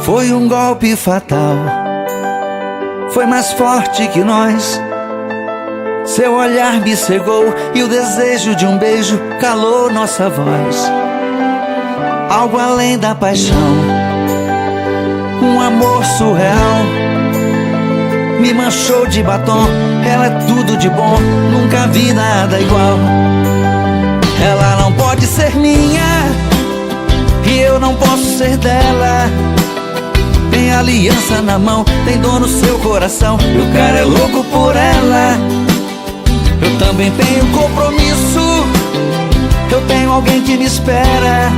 Foi um golpe fatal, foi mais forte que nós. Seu olhar me cegou e o desejo de um beijo calou nossa voz. Algo além da paixão, um amor surreal. Me manchou de batom, ela é tudo de bom, nunca vi nada igual. Ela não pode ser minha e eu não posso ser dela. Tem aliança na mão, tem dor no seu coração e o cara é louco por ela. Eu também tenho compromisso, eu tenho alguém que me espera.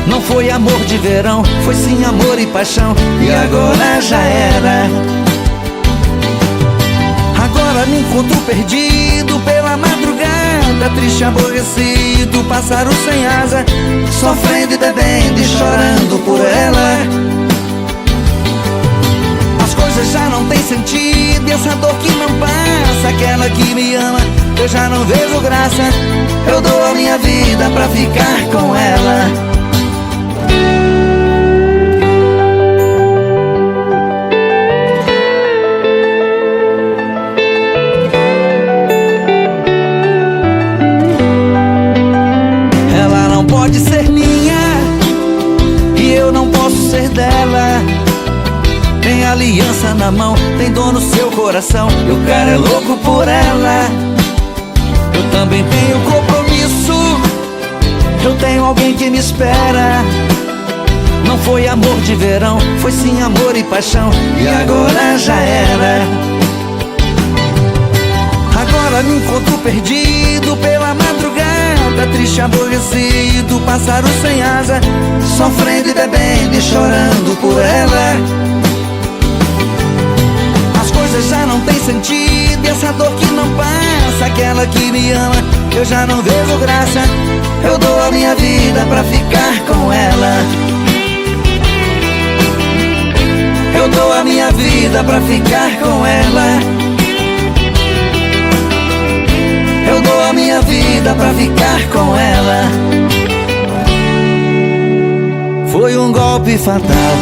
Não foi amor de verão, foi sim amor e paixão, e agora já era. Agora me encontro perdido pela madrugada, triste, aborrecido, pássaro sem asa, sofrendo e bebendo e chorando por ela. As coisas já não têm sentido, e essa dor que não passa, aquela que me ama, eu já não vejo graça. Eu dou a minha vida pra ficar com ela. Pode ser minha e eu não posso ser dela. Tem aliança na mão, tem dor no seu coração e o cara é louco por ela. Eu também tenho compromisso, eu tenho alguém que me espera. Não foi amor de verão, foi sim amor e paixão, e agora já era. Agora me encontro perdido pela madrugada, triste, aborrecido, pássaro sem asa, sofrendo e bebendo e chorando por ela. As coisas já não têm sentido, e essa dor que não passa, aquela que me ama, eu já não vejo graça. Eu dou a minha vida pra ficar com ela. Eu dou a minha vida pra ficar com ela. Eu dou a minha vida pra ficar com ela. Foi um golpe fatal,